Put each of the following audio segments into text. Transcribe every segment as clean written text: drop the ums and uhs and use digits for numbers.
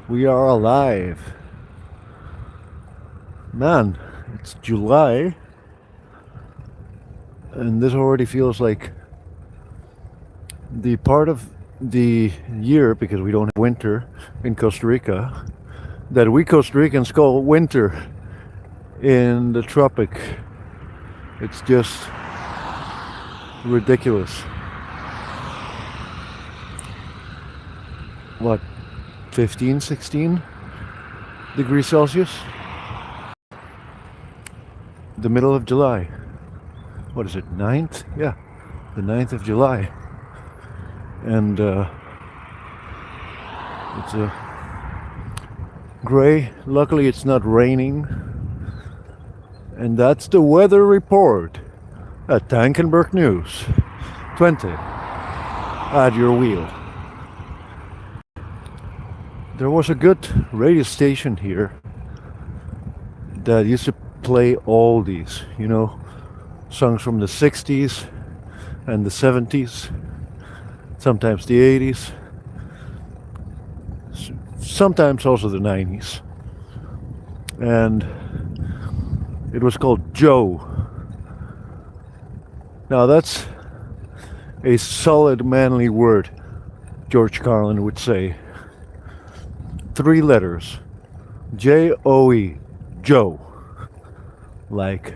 We are alive. Man, it's July, and this already feels like the part of the year, because we don't have winter in Costa Rica, that we Costa Ricans call winter in the tropic. It's just ridiculous. What, 15, 16 degrees Celsius? The middle of July. What is it, 9th? Yeah, the 9th of July. And it's a gray. Luckily, it's not raining. And that's the weather report at Tankenberg News 20 at your wheel. There was a good radio station here that used to play oldies, songs from the 60s and the 70s, sometimes the 80s, sometimes also the 90s. And it was called Joe. Now that's a solid manly word, George Carlin would say. 3 letters. J-O-E. Joe. Like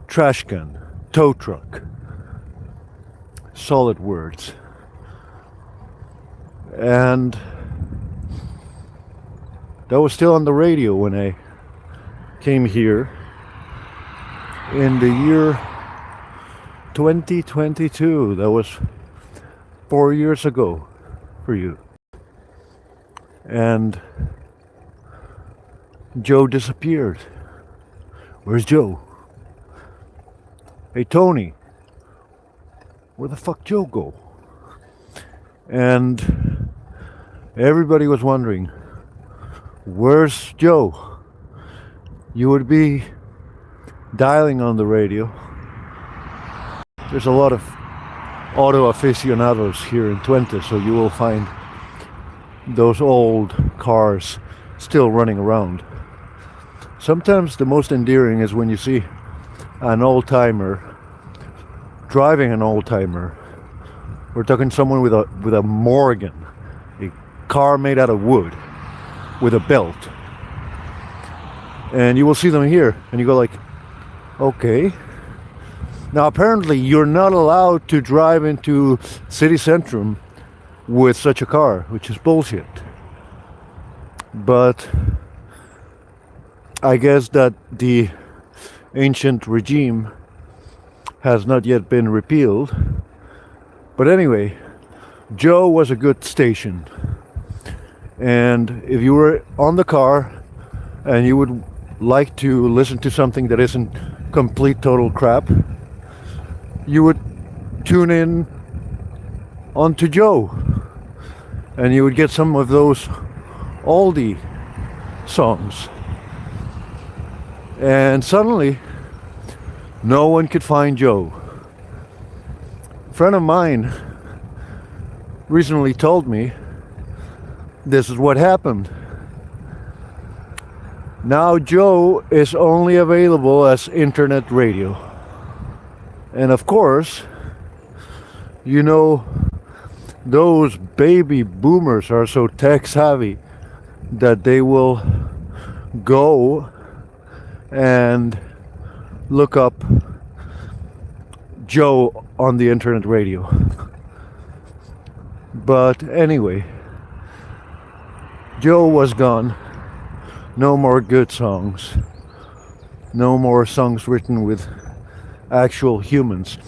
trash can, tow truck. Solid words. And that was still on the radio when I came here in the year 2022. That was 4 years ago for you. And Joe disappeared. Where's Joe? Hey, Tony, where the fuck Joe go? And everybody was wondering, where's Joe? You would be dialing on the radio. There's a lot of auto aficionados here in Twente, so you will find those old cars still running around. Sometimes the most endearing is when you see an old-timer driving an old-timer. We're talking someone with a Morgan, a car made out of wood with a belt. And you will see them here and you go like, okay. Now apparently you're not allowed to drive into city centrum with such a car, which is bullshit. But I guess that the ancient regime has not yet been repealed. But anyway, Joe was a good station. And if you were on the car and you would like to listen to something that isn't complete total crap, you would tune in onto Joe. And you would get some of those oldie songs. And suddenly, no one could find Joe. A friend of mine recently told me this is what happened. Now Joe is only available as internet radio. And of course, those baby boomers are so tech savvy that they will go and look up Joe on the internet radio. But anyway, Joe was gone. No more good songs. No more songs written with actual humans.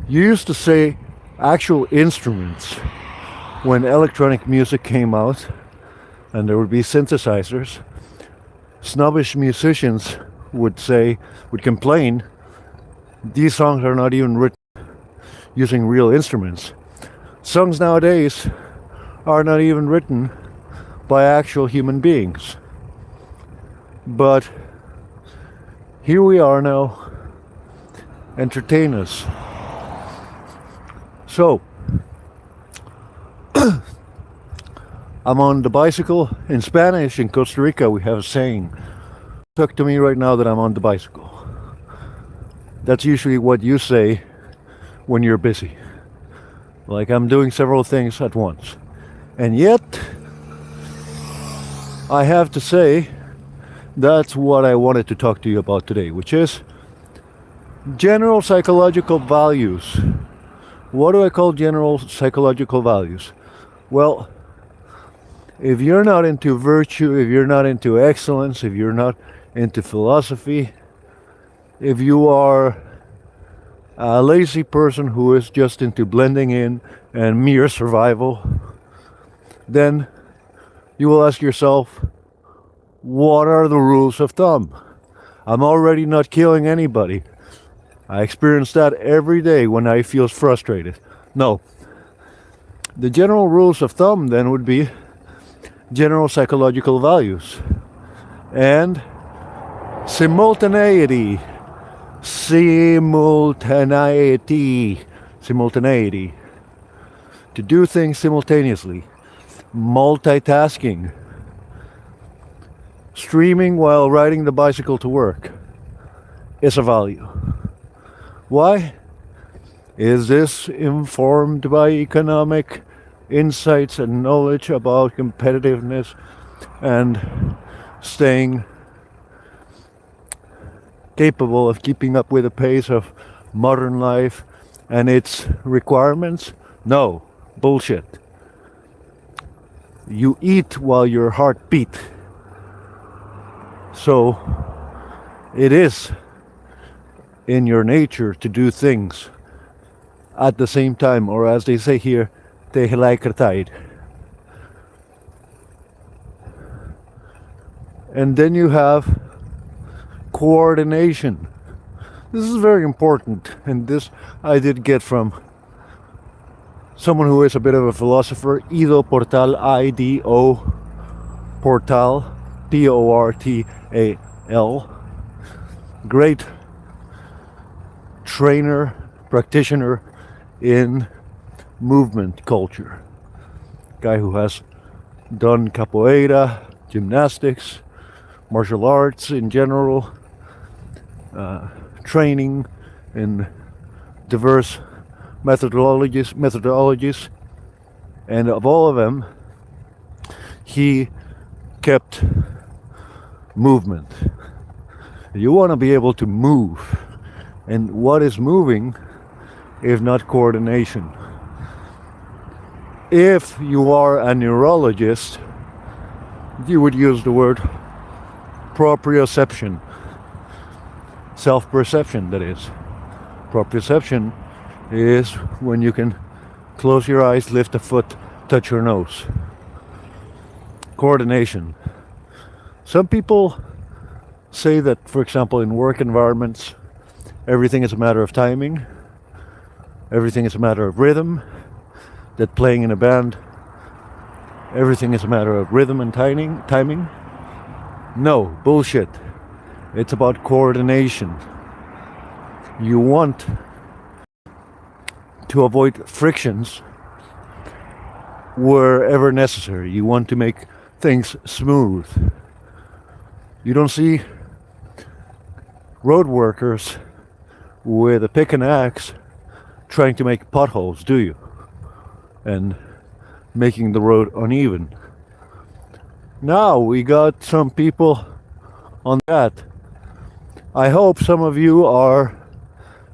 You used to say actual instruments when electronic music came out and there would be synthesizers. Snobbish musicians would complain, these songs are not even written using real instruments. Songs nowadays are not even written by actual human beings. But here we are now. Entertain us. So, I'm on the bicycle. In Spanish, in Costa Rica, we have a saying, talk to me right now that I'm on the bicycle. That's usually what you say when you're busy. Like I'm doing several things at once. And yet, I have to say, that's what I wanted to talk to you about today, which is general psychological values. What do I call general psychological values? Well, if you're not into virtue, if you're not into excellence, if you're not into philosophy, if you are a lazy person who is just into blending in and mere survival, then you will ask yourself, what are the rules of thumb? I'm already not killing anybody. I experience that every day when I feel frustrated. No. The general rules of thumb then would be general psychological values and simultaneity. Simultaneity. To do things simultaneously. Multitasking. Streaming while riding the bicycle to work is a value. Why? Is this informed by economic insights and knowledge about competitiveness and staying capable of keeping up with the pace of modern life and its requirements? No, bullshit. You eat while your heart beats. So it is in your nature to do things at the same time, or as they say here, tegelijkertijd. And then you have coordination. This is very important, and this I did get from someone who is a bit of a philosopher, Ido Portal, I-D-O Portal, P-O-R-T-A-L. Great trainer, practitioner in movement culture. Guy who has done capoeira, gymnastics, martial arts in general, training in diverse methodologies, and of all of them, he kept movement. You want to be able to move, and what is moving if not coordination? If you are a neurologist, you would use the word proprioception. Self-perception, that is. Proprioception is when you can close your eyes, lift a foot, touch your nose. Coordination. Some people say that, for example, in work environments, everything is a matter of timing, everything is a matter of rhythm, that playing in a band, everything is a matter of rhythm and timing. No, bullshit. It's about coordination. You want to avoid frictions wherever necessary. You want to make things smooth. You don't see road workers with a pick and axe trying to make potholes, do you? And making the road uneven. Now we got some people on that. I hope some of you are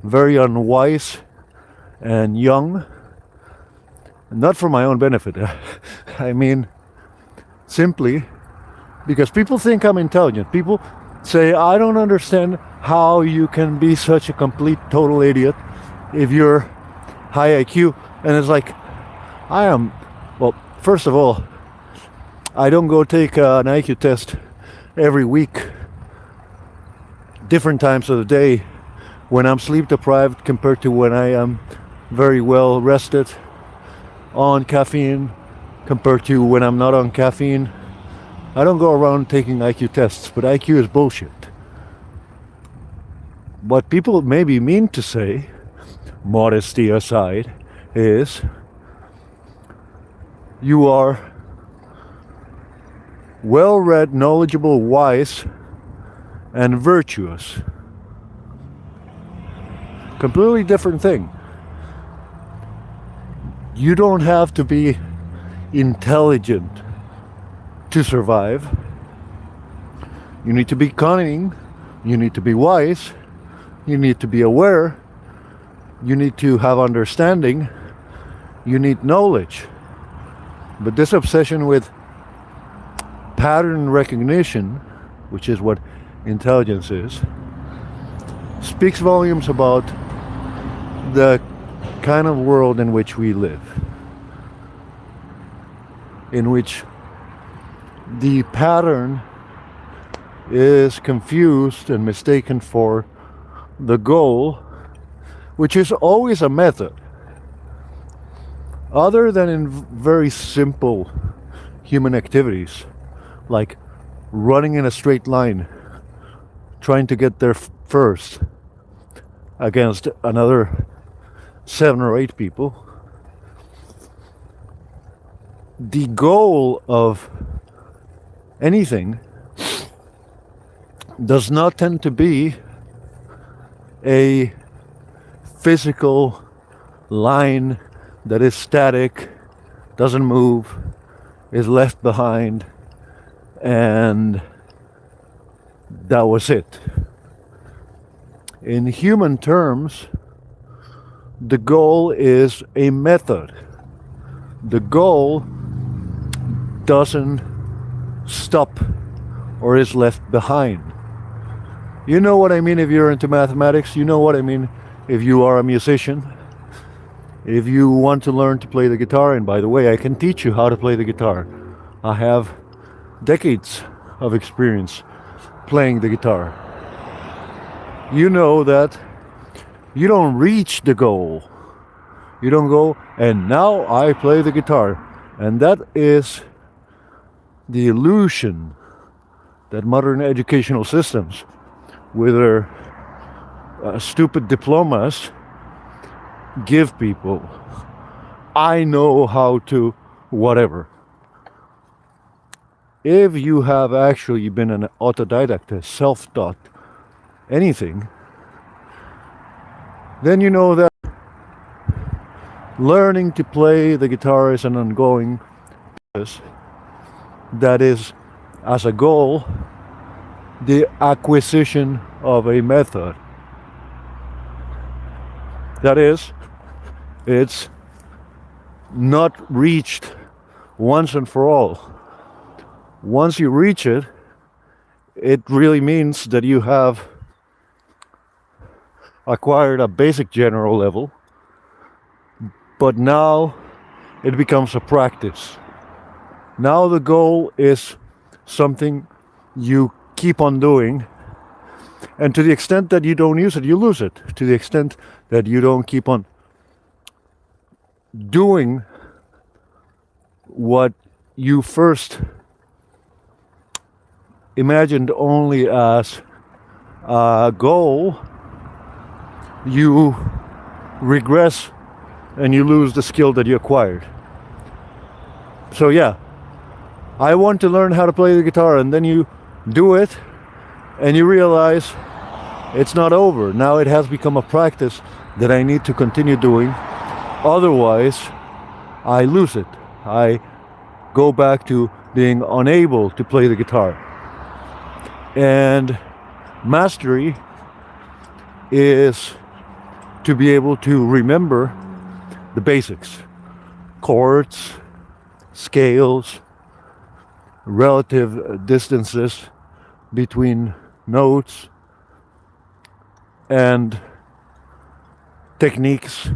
very unwise and young. Not for my own benefit. I mean, simply because people think I'm intelligent. People say, I don't understand how you can be such a complete total idiot if you're high IQ. And it's like, I am, well, first of all, I don't go take an IQ test every week, different times of the day, when I'm sleep deprived compared to when I am very well rested, on caffeine compared to when I'm not on caffeine. I don't go around taking IQ tests, but IQ is bullshit. What people maybe mean to say, modesty aside, is you are well read, knowledgeable, wise, and virtuous. Completely different thing. You don't have to be intelligent to survive. You need to be cunning, you need to be wise, you need to be aware, you need to have understanding, you need knowledge. But this obsession with pattern recognition, which is what intelligence is, speaks volumes about the kind of world in which we live, in which the pattern is confused and mistaken for the goal, which is always a method. Other than in very simple human activities, like running in a straight line, trying to get there first against another 7 or 8 people, the goal of anything does not tend to be a physical line that is static, doesn't move, is left behind, and that was it. In human terms, the goal is a method. The goal doesn't stop or is left behind. You know what I mean if you're into mathematics. You know what I mean if you are a musician. If you want to learn to play the guitar, and by the way, I can teach you how to play the guitar. I have decades of experience playing the guitar. You know that you don't reach the goal. You don't go, and now I play the guitar. And that is the illusion that modern educational systems, with their stupid diplomas, give people. I know how to whatever. If you have actually been an autodidact, a self-taught anything, then you know that learning to play the guitar is an ongoing process that is, as a goal, the acquisition of a method. That is, it's not reached once and for all. Once you reach it, it really means that you have acquired a basic general level, but now it becomes a practice. Now the goal is something you keep on doing, and to the extent that you don't use it, you lose it. To the extent that you don't keep on doing what you first imagined only as a goal, you regress and you lose the skill that you acquired. So yeah, I want to learn how to play the guitar, and then you do it and you realize it's not over. Now it has become a practice that I need to continue doing. Otherwise, I lose it. I go back to being unable to play the guitar. And mastery is to be able to remember the basics. Chords, scales, relative distances between notes, and techniques.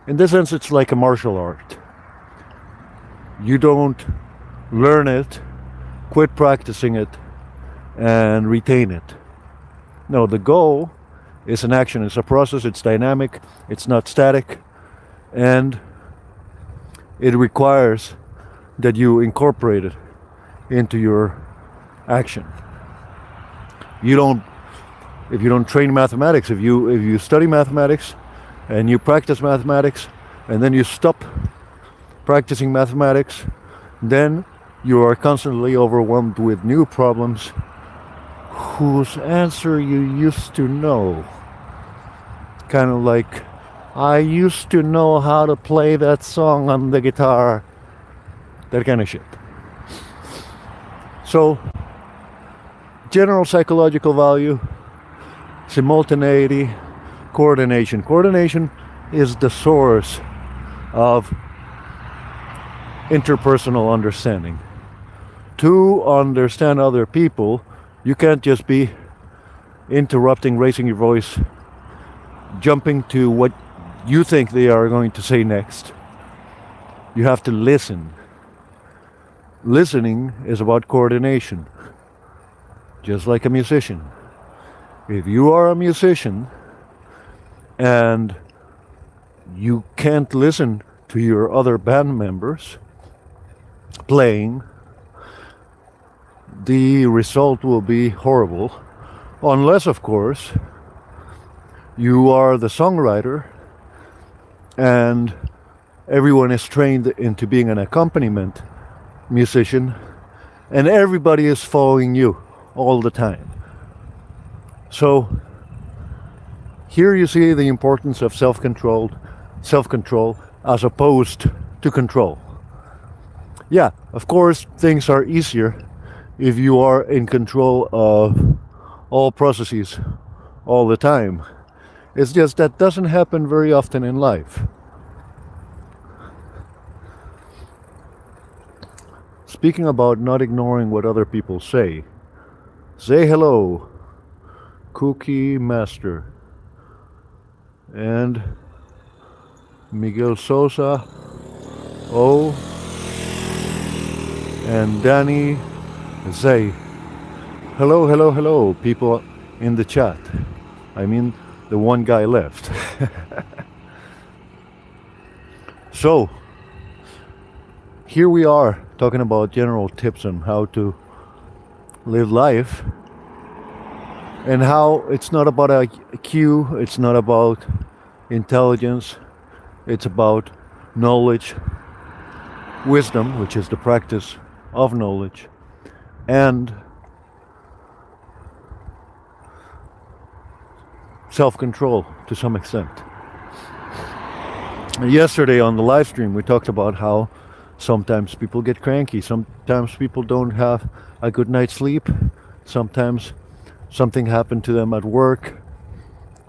In this sense, it's like a martial art. You don't learn it, quit practicing it, and retain it. No, the goal is an action, it's a process, it's dynamic, it's not static, and it requires that you incorporate it into your action. If you don't train mathematics, if you study mathematics and you practice mathematics and then you stop practicing mathematics, then You are constantly overwhelmed with new problems whose answer you used to know. Kind of like, I used to know how to play that song on the guitar. That kind of shit. So, general psychological value, simultaneity, coordination. Coordination is the source of interpersonal understanding. To understand other people, you can't just be interrupting, raising your voice, jumping to what you think they are going to say next. You have to listen. Listening is about coordination, just like a musician. If you are a musician and you can't listen to your other band members playing, the result will be horrible. Unless, of course, you are the songwriter and everyone is trained into being an accompaniment musician and everybody is following you all the time. So here you see the importance of self-control as opposed to control. Yeah, of course, things are easier if you are in control of all processes all the time. It's just that doesn't happen very often in life. Speaking about not ignoring what other people say hello, Cookie Master, and Miguel Sosa, O, and Danny say hello, hello, hello, people in the chat. I mean, the one guy left. So, here we are talking about general tips on how to live life and how it's not about a IQ, it's not about intelligence, it's about knowledge, wisdom, which is the practice of knowledge, and self-control to some extent. Yesterday on the live stream we talked about how sometimes people get cranky, sometimes people don't have a good night's sleep, sometimes something happened to them at work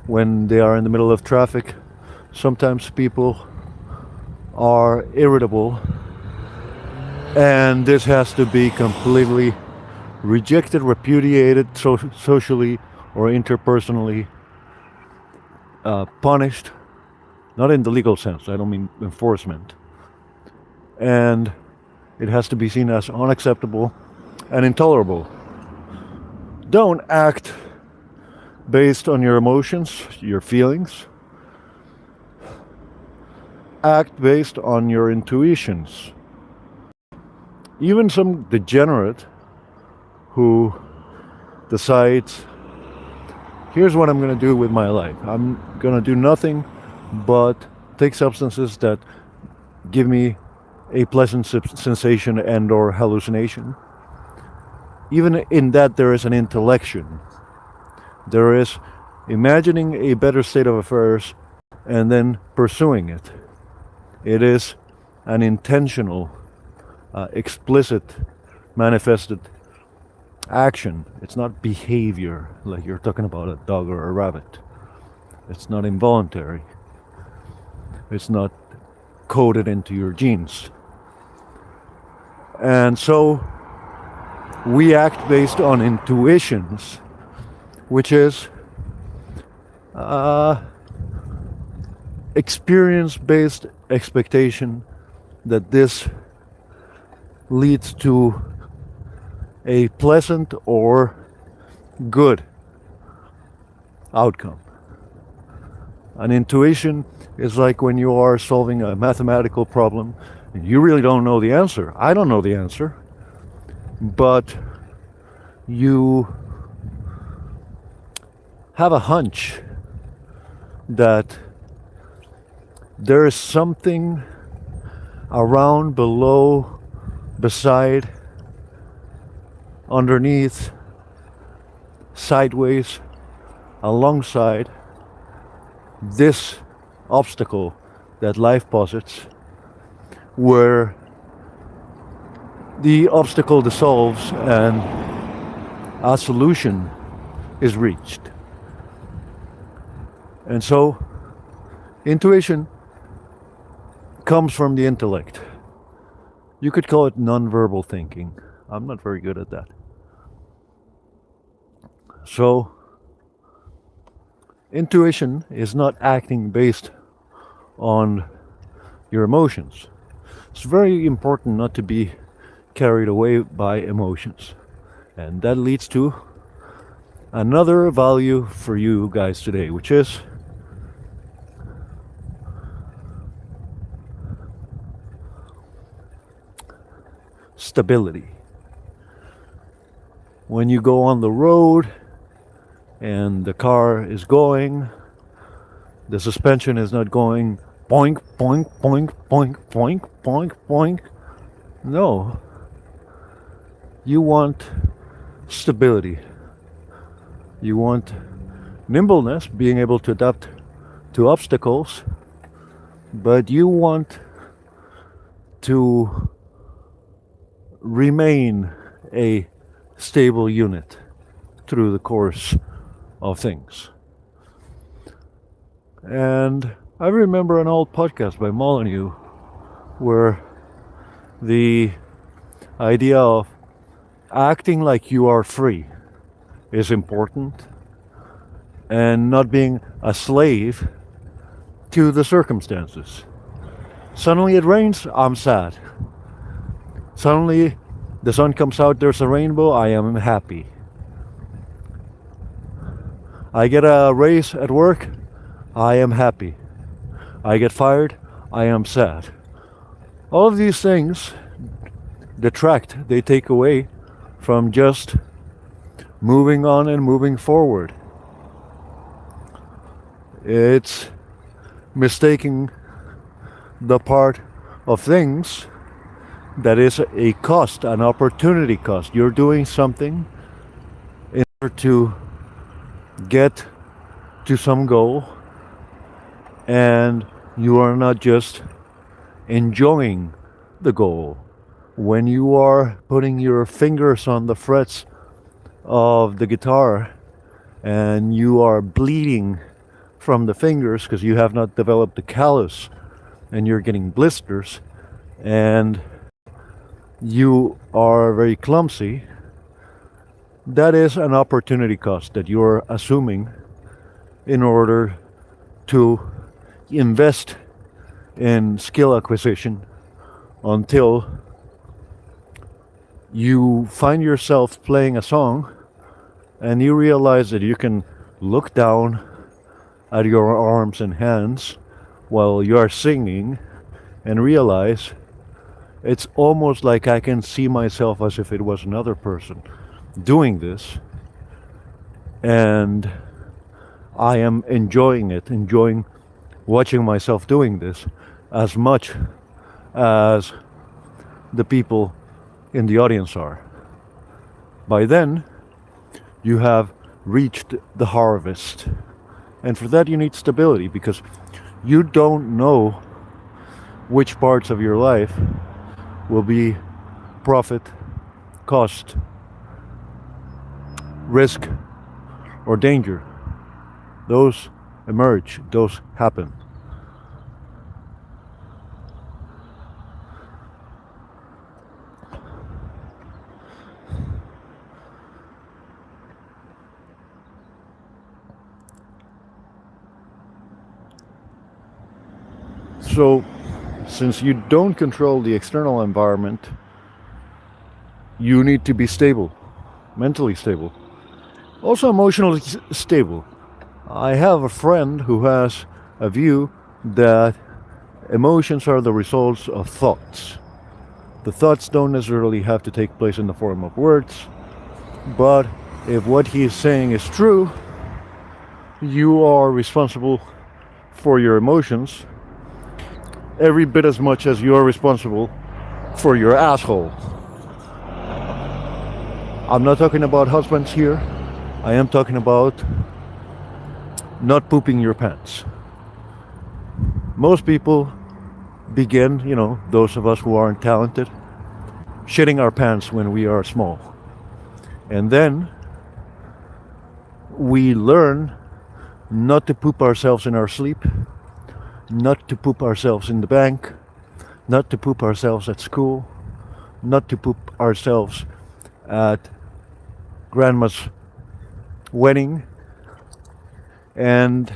when they are in the middle of traffic, sometimes people are irritable, and this has to be completely rejected, repudiated, socially or interpersonally punished. Not in the legal sense, I don't mean enforcement. And it has to be seen as unacceptable and intolerable. Don't act based on your emotions, your feelings. Act based on your intuitions. Even some degenerate who decides, here's what I'm going to do with my life. I'm going to do nothing but take substances that give me a pleasant sensation and or hallucination. Even in that there is an intellection. There is imagining a better state of affairs and then pursuing it. It is an intentional, explicit, manifested action. It's not behavior like you're talking about a dog or a rabbit. It's not involuntary. It's not coded into your genes. And so we act based on intuitions, which is experience-based expectation that this leads to a pleasant or good outcome. An intuition is like when you are solving a mathematical problem and you really don't know the answer. I don't know the answer, but you have a hunch that there is something around, below, beside underneath, sideways, alongside this obstacle that life posits, where the obstacle dissolves and a solution is reached. And so, intuition comes from the intellect. You could call it non-verbal thinking. I'm not very good at that. So, intuition is not acting based on your emotions. It's very important not to be carried away by emotions. And that leads to another value for you guys today, which is stability. When you go on the road and the car is going, the suspension is not going boink, boink, boink, boink, boink, boink, boink. No. You want stability. You want nimbleness, being able to adapt to obstacles, but you want to remain a stable unit through the course of things. And I remember an old podcast by Molyneux where the idea of acting like you are free is important and not being a slave to the circumstances. Suddenly it rains, I'm sad. Suddenly the sun comes out, there's a rainbow, I am happy. I get a raise at work, I am happy. I get fired, I am sad. All of these things detract, they take away from just moving on and moving forward. It's mistaking the part of things that is a cost, an opportunity cost. You're doing something in order to get to some goal, and you are not just enjoying the goal. When you are putting your fingers on the frets of the guitar and you are bleeding from the fingers because you have not developed the callus and you're getting blisters and you are very clumsy, that is an opportunity cost that you're assuming in order to invest in skill acquisition until you find yourself playing a song and you realize that you can look down at your arms and hands while you are singing and realize it's almost like I can see myself as if it was another person doing this, and I am enjoying it, enjoying watching myself doing this as much as the people in the audience are. By then, you have reached the harvest. And for that you need stability, because you don't know which parts of your life will be profit, cost, risk, or danger. Those emerge, those happen. So, since you don't control the external environment, you need to be stable, mentally stable, also emotionally stable. I have a friend who has a view that emotions are the results of thoughts. The thoughts don't necessarily have to take place in the form of words, but if what he is saying is true, you are responsible for your emotions every bit as much as you are responsible for your asshole. I'm not talking about husbands here. I am talking about not pooping your pants. Most people begin, those of us who aren't talented, shitting our pants when we are small. And then we learn not to poop ourselves in our sleep, not to poop ourselves in the bank, not to poop ourselves at school, not to poop ourselves at grandma's wedding. And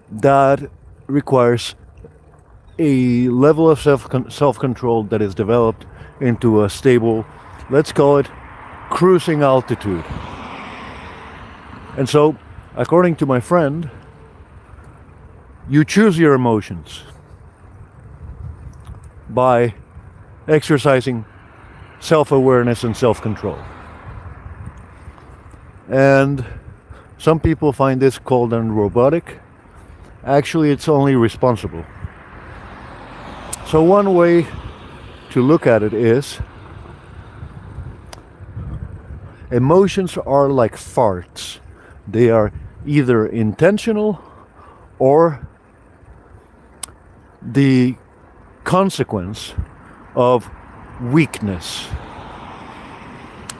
that requires a level of self-control that is developed into a stable, let's call it cruising altitude. And so, according to my friend, you choose your emotions by exercising self-awareness and self-control. And some people find this cold and robotic. Actually, it's only responsible. So one way to look at it is, emotions are like farts. They are either intentional or the consequence of weakness.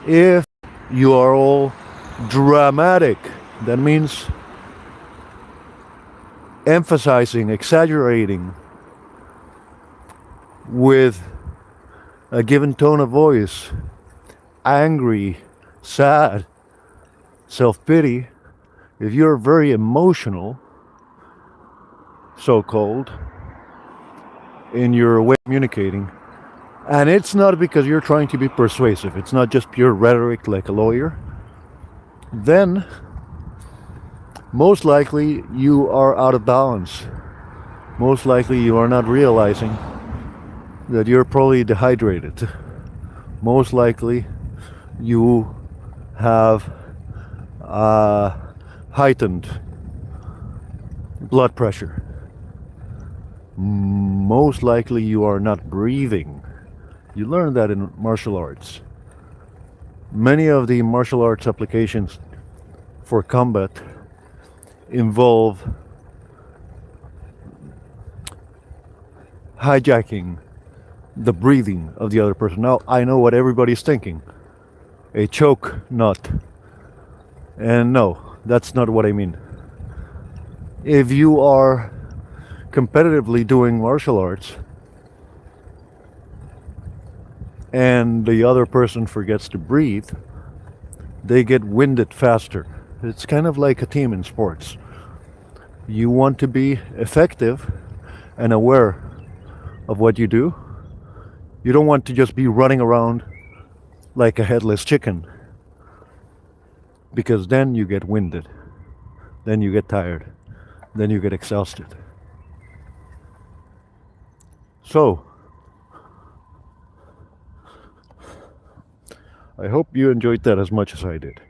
If you are all dramatic, that means emphasizing, exaggerating with a given tone of voice, angry, sad, self-pity. If you're very emotional, so-called, in your way of communicating, and it's not because you're trying to be persuasive, it's not just pure rhetoric like a lawyer, then most likely you are out of balance. Most likely you are not realizing that you're probably dehydrated. Most likely you have heightened blood pressure. Most likely you are not breathing. You learn that in martial arts. Many of the martial arts applications for combat involve hijacking the breathing of the other person. Now, I know what everybody's thinking. A choke knot. And no, that's not what I mean. If you are competitively doing martial arts and the other person forgets to breathe, they get winded faster. It's kind of like a team in sports. You want to be effective and aware of what you do. You don't want to just be running around like a headless chicken, because then you get winded, then you get tired, then you get exhausted. So, I hope you enjoyed that as much as I did.